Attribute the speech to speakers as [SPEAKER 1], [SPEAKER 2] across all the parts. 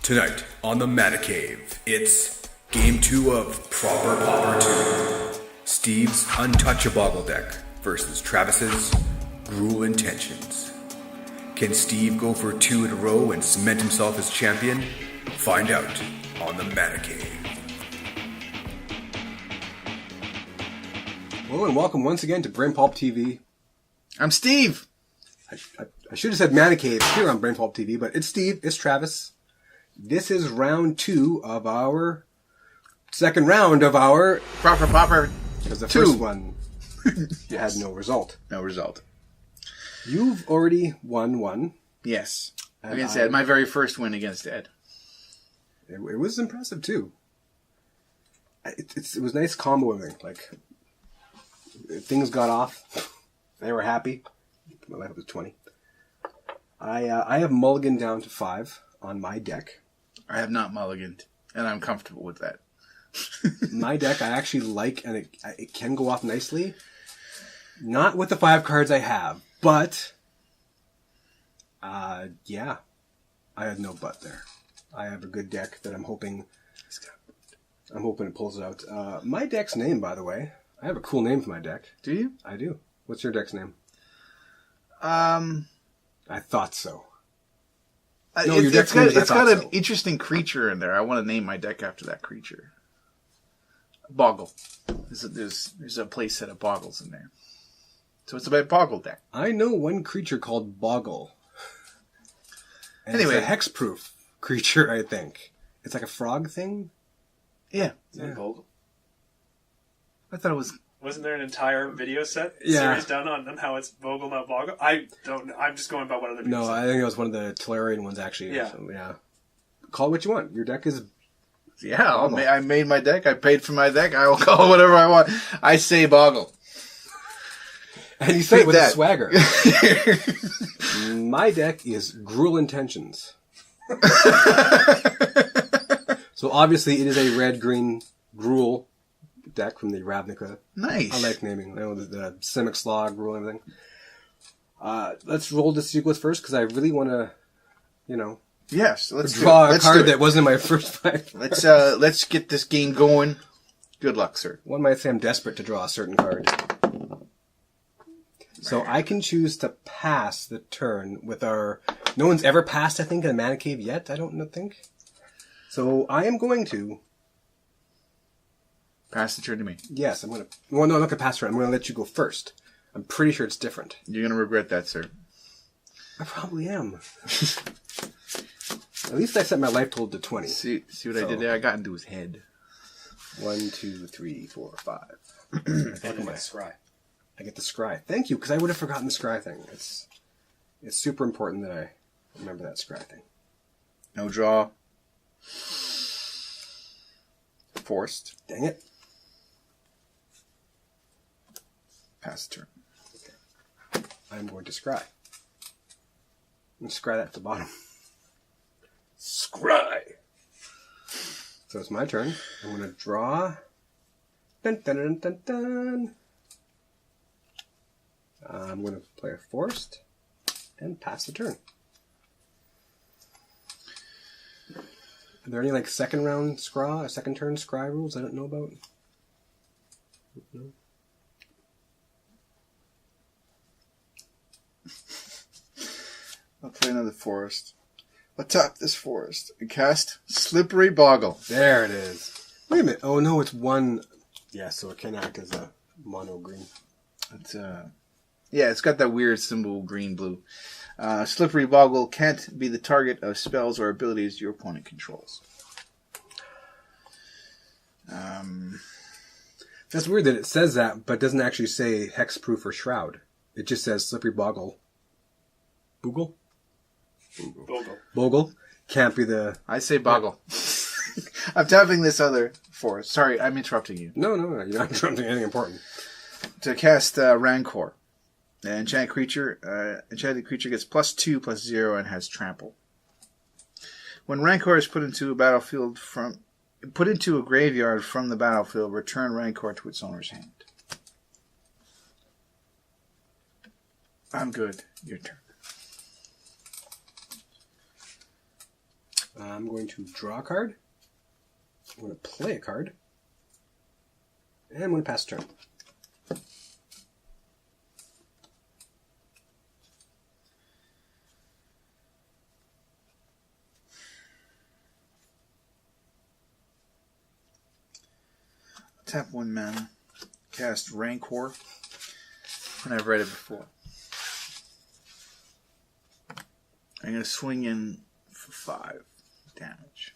[SPEAKER 1] Tonight on the Mana Cave, it's Game 2 of Proper Pauper 2. Steve's Untouch-a Bogle deck versus Travis's Grual Intentions. Can Steve go for 2 in a row and cement himself as champion? Find out on the Mana Cave.
[SPEAKER 2] Hello and welcome once again to Brain Pulp TV.
[SPEAKER 3] I'm Steve.
[SPEAKER 2] I should have said Mana Cave here on Brain Pulp TV, but it's Steve, it's Travis. This is round 2 of our second round of our
[SPEAKER 3] Proper Pauper.
[SPEAKER 2] Because the
[SPEAKER 3] 2.
[SPEAKER 2] first one you had no result.
[SPEAKER 3] No result.
[SPEAKER 2] You've already won one.
[SPEAKER 3] Yes.
[SPEAKER 2] And
[SPEAKER 3] Against Ed. My very first win against Ed.
[SPEAKER 2] It was impressive too. It was nice comboing. Like things got off. They were happy. My life was 20. I have mulliganed down to 5 on my deck.
[SPEAKER 3] I have not mulliganed, and I'm comfortable with that.
[SPEAKER 2] My deck I actually like, and it can go off nicely. Not with the 5 cards I have, but yeah, I had no but there. I have a good deck that I'm hoping it pulls it out. My deck's name, by the way, I have a cool name for my deck.
[SPEAKER 3] Do you?
[SPEAKER 2] I do. What's your deck's name? I thought so. No, your deck's name is
[SPEAKER 3] it's got an
[SPEAKER 2] so.
[SPEAKER 3] interesting creature in there. I want to name my deck after that creature. Bogle. There's a play set of Bogles in there. So it's a Bogle deck.
[SPEAKER 2] I know one creature called Bogle. And
[SPEAKER 3] Anyway.
[SPEAKER 2] it's a hexproof creature, I think. It's like a frog thing.
[SPEAKER 3] Yeah.
[SPEAKER 2] Yeah.
[SPEAKER 4] Bogle.
[SPEAKER 3] I thought it was...
[SPEAKER 4] Wasn't there an entire video series done on how it's Bogle, not Bogle? I'm just going by what other people
[SPEAKER 2] No,
[SPEAKER 4] say.
[SPEAKER 2] I think it was one of the Tolarian ones, actually.
[SPEAKER 4] Yeah.
[SPEAKER 2] So, yeah. Call it what you want. Your deck is...
[SPEAKER 3] Yeah,
[SPEAKER 2] Bogle.
[SPEAKER 3] I made my deck. I paid for my deck. I will call it whatever I want. I say Bogle.
[SPEAKER 2] And you say it with
[SPEAKER 3] that.
[SPEAKER 2] a swagger. My deck is Grual Intentions. So obviously it is a red-green Grual deck from the Ravnica.
[SPEAKER 3] Nice.
[SPEAKER 2] I like naming. I know the Simic Slog, Gruul, and everything. Let's roll the sequence first, because I really want to,
[SPEAKER 3] Yes, let's
[SPEAKER 2] draw a
[SPEAKER 3] Let's
[SPEAKER 2] card
[SPEAKER 3] do it.
[SPEAKER 2] that wasn't in my first 5.
[SPEAKER 3] Let's get this game going. Good luck, sir.
[SPEAKER 2] One might say I'm desperate to draw a certain card. So I can choose to pass the turn with our... No one's ever passed, I think, in a Mana Cave yet, I don't think. So I am going to...
[SPEAKER 3] Pass the turn to me.
[SPEAKER 2] Yes, I'm going to... Well, no, I'm not going to pass the turn. I'm going to let you go first. I'm pretty sure it's different.
[SPEAKER 3] You're going to regret that, sir.
[SPEAKER 2] I probably am. At least I set my life total to 20.
[SPEAKER 3] See what I did there? I got into his head.
[SPEAKER 2] 1, 2, 3, 4, 5.
[SPEAKER 4] And then scry.
[SPEAKER 2] I get the scry. Thank you, because I would have forgotten the scry thing. It's super important that I remember that scry thing.
[SPEAKER 3] No draw. Forced.
[SPEAKER 2] Dang it.
[SPEAKER 3] Pass the turn.
[SPEAKER 2] I'm going to scry. I'm going to scry that at the bottom.
[SPEAKER 4] Scry!
[SPEAKER 2] So it's my turn. I'm going to draw. Dun, dun, dun, dun, dun. I'm going to play a forced and pass the turn. Are there any second round scry, second turn scry rules I don't know about? No.
[SPEAKER 3] I'll play another forest. I'll tap this forest and cast Slippery Bogle.
[SPEAKER 2] There it is. Wait a minute. Oh no, it's one. Yeah, so it can act as a mono green.
[SPEAKER 3] It's yeah, it's got that weird symbol green-blue. Slippery Bogle can't be the target of spells or abilities your opponent controls.
[SPEAKER 2] That's weird that it says that, but doesn't actually say hexproof or shroud. It just says slippery bogle. Bogle?
[SPEAKER 4] Bogle.
[SPEAKER 2] Bogle can't be the...
[SPEAKER 3] I say Bogle. I'm tapping this other forest. Sorry, I'm interrupting you.
[SPEAKER 2] No, you're not interrupting anything important.
[SPEAKER 3] To cast Rancor. An enchanted creature gets +2/+0 and has trample. When Rancor is put into a graveyard from the battlefield, return Rancor to its owner's hand. I'm good. Your turn.
[SPEAKER 2] I'm going to draw a card. I'm going to play a card. And I'm going to pass a turn.
[SPEAKER 3] Tap 1 mana. Cast Rancor. And I've read it before. I'm going to swing in for 5 damage.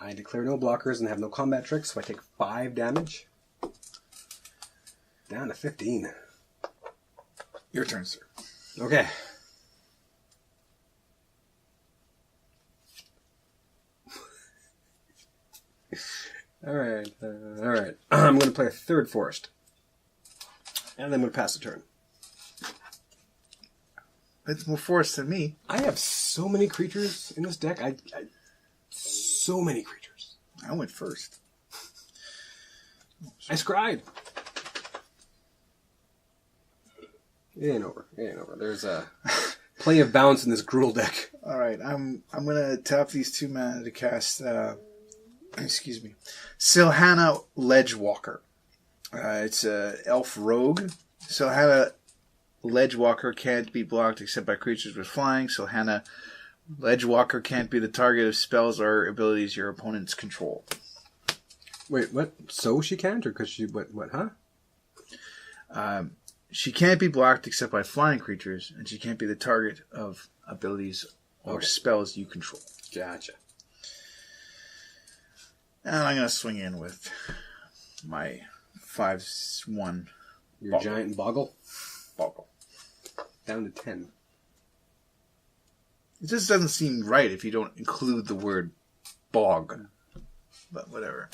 [SPEAKER 2] I declare no blockers and have no combat tricks, so I take 5 damage. Down to 15.
[SPEAKER 3] Your turn, sir.
[SPEAKER 2] Okay. Alright. I'm going to play a 3rd forest. And then I'm going to pass the turn.
[SPEAKER 3] That's more force than me.
[SPEAKER 2] I have so many creatures in this deck. So many creatures.
[SPEAKER 3] I went first.
[SPEAKER 2] I scried. It ain't over. There's a plenty of bounce in this Grual deck.
[SPEAKER 3] All right, I'm gonna tap these 2 mana to cast. Excuse me, Silhana Ledgewalker. It's a elf rogue. Silhana Ledgewalker can't be blocked except by creatures with flying. Silhana Ledgewalker can't be the target of spells or abilities your opponents control.
[SPEAKER 2] Wait, what? So she can't, or because she what? Huh?
[SPEAKER 3] She can't be blocked except by flying creatures, and she can't be the target of abilities or spells you control.
[SPEAKER 2] Gotcha.
[SPEAKER 3] And I'm going to swing in with my 5/1.
[SPEAKER 2] Your giant Bogle?
[SPEAKER 3] Bogle.
[SPEAKER 2] Down to 10.
[SPEAKER 3] It just doesn't seem right if you don't include the word bog. But whatever.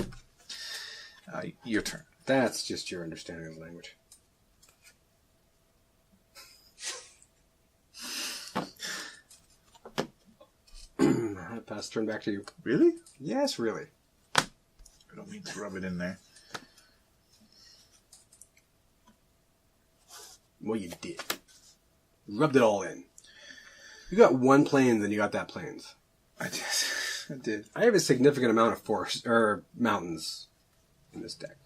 [SPEAKER 3] Your turn.
[SPEAKER 2] That's just your understanding of the language. I pass the turn back to you.
[SPEAKER 3] Really?
[SPEAKER 2] Yes, really.
[SPEAKER 3] I don't mean to rub it in there.
[SPEAKER 2] Well, you did. You rubbed it all in. You got 1 plains and you got that plains.
[SPEAKER 3] I did.
[SPEAKER 2] I have a significant amount of forests or mountains in this deck.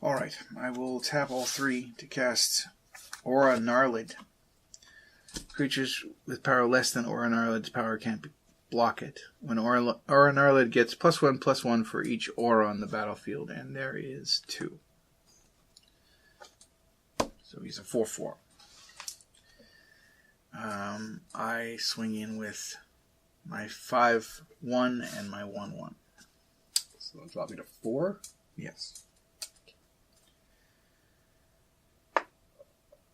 [SPEAKER 3] Alright, I will tap all 3 to cast Aura Gnarlid. Creatures with power less than Aura Gnarlid's power can't block it. When Aura Gnarlid gets +1/+1 for each aura on the battlefield, and there is 2. So he's a 4/4. I swing in with my 5/1 and my 1/1.
[SPEAKER 2] So that'll drop me to 4.
[SPEAKER 3] Yes.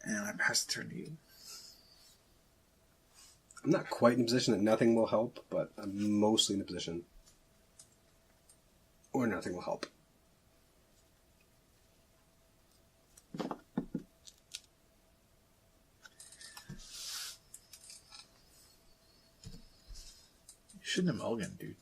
[SPEAKER 3] And I pass the turn to you.
[SPEAKER 2] I'm not quite in a position that nothing will help, but I'm mostly in a position where nothing will help.
[SPEAKER 3] You shouldn't have mulliganed, dude.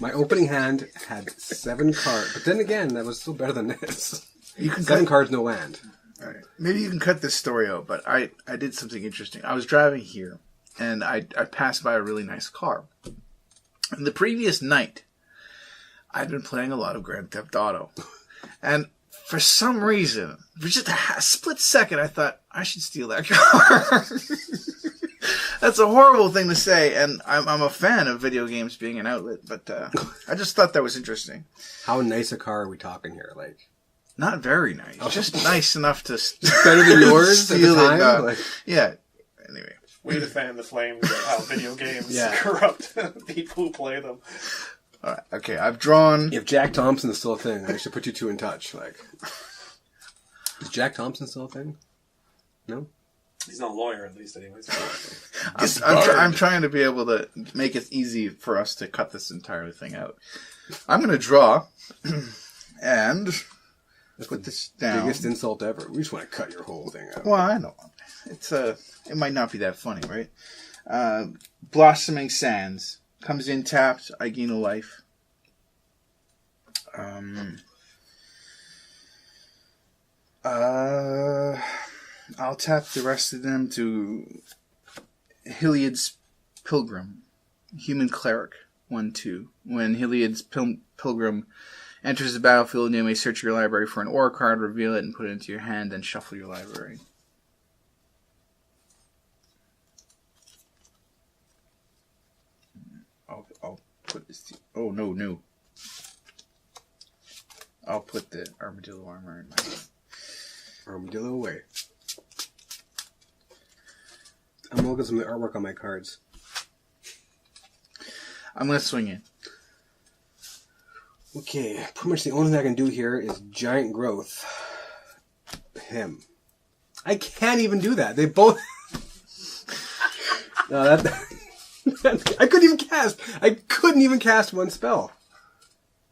[SPEAKER 2] My opening hand had 7 cards, but then again, that was still better than this.
[SPEAKER 3] You can
[SPEAKER 2] 7 cards, no land.
[SPEAKER 3] All right. Maybe you can cut this story out, but I did something interesting. I was driving here, and I passed by a really nice car. And the previous night, I'd been playing a lot of Grand Theft Auto. And for some reason, for just a split second, I thought, I should steal that car. That's a horrible thing to say, and I'm a fan of video games being an outlet, but I just thought that was interesting.
[SPEAKER 2] How nice a car are we talking here? Like,
[SPEAKER 3] not very nice. Oh. Just nice enough to...
[SPEAKER 2] better than yours at the time?
[SPEAKER 3] Yeah. Anyway.
[SPEAKER 4] Way to fan the flames of how video games corrupt people who play them.
[SPEAKER 3] All right. Okay, I've drawn...
[SPEAKER 2] If Jack Thompson's still a thing, I should put you 2 in touch. Like, is Jack Thompson still a thing? No?
[SPEAKER 4] He's not a lawyer, at least, anyways.
[SPEAKER 3] I'm trying to be able to make it easy for us to cut this entire thing out. I'm going to draw and put this down.
[SPEAKER 2] Biggest insult ever. We just want to cut your whole thing out.
[SPEAKER 3] Well, I know. It might not be that funny, right? Blossoming Sands comes in tapped. I gain a life. I'll tap the rest of them to Hiliad's Pilgrim, Human Cleric, 1/2. When Hiliad's Pilgrim enters the battlefield, you may search your library for an aura card, reveal it, and put it into your hand, then shuffle your library. I'll put this... Oh, no. I'll put the Armadillo armor in my hand.
[SPEAKER 2] Armadillo away. I'm looking at some of the artwork on my cards.
[SPEAKER 3] I'm going to swing in.
[SPEAKER 2] Okay, pretty much the only thing I can do here is Giant Growth. Him. I can't even do that. They both... No, I couldn't even cast one spell.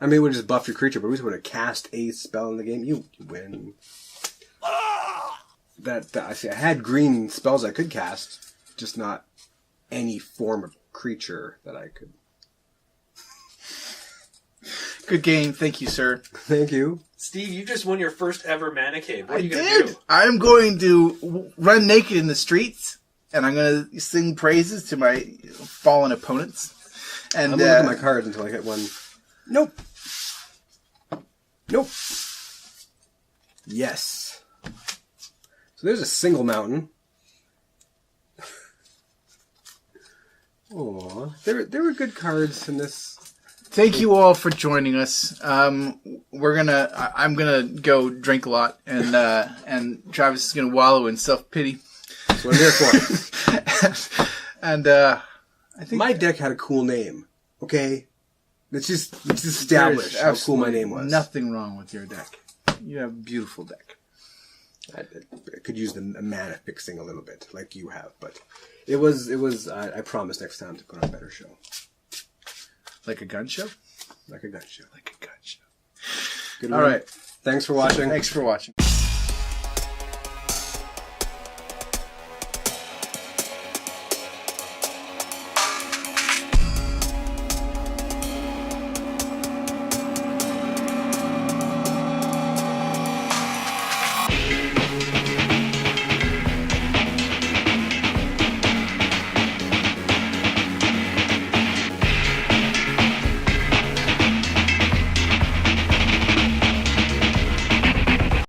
[SPEAKER 2] I mean, it would just buff your creature, but we just would have cast a spell in the game. You win. I had green spells I could cast, just not any form of creature that I could.
[SPEAKER 3] Good game. Thank you, sir.
[SPEAKER 2] Thank you.
[SPEAKER 4] Steve, you just won your first ever Mana Cave. What are you
[SPEAKER 3] I
[SPEAKER 4] going
[SPEAKER 3] did.
[SPEAKER 4] to do?
[SPEAKER 3] I'm going to run naked in the streets, and I'm going to sing praises to my fallen opponents. And
[SPEAKER 2] I'm going to look at my cards until I hit one. Nope. Yes. So there's a single mountain. Oh, there were good cards in this.
[SPEAKER 3] Thank you all for joining us. I'm gonna go drink a lot, and Travis is gonna wallow in self-pity.
[SPEAKER 2] That's what I'm here for.
[SPEAKER 3] And I think
[SPEAKER 2] My deck had a cool name. Okay, let's just establish how cool my name was.
[SPEAKER 3] Nothing wrong with your deck. You have a beautiful deck.
[SPEAKER 2] I could use the mana fixing a little bit, like you have, but it was. I promise next time to put on a better show.
[SPEAKER 3] Like a gun show?
[SPEAKER 2] Like a gun show.
[SPEAKER 3] Like a gun show.
[SPEAKER 2] Good
[SPEAKER 3] All
[SPEAKER 2] one.
[SPEAKER 3] right.
[SPEAKER 2] Thanks for watching.
[SPEAKER 3] Thanks for watching.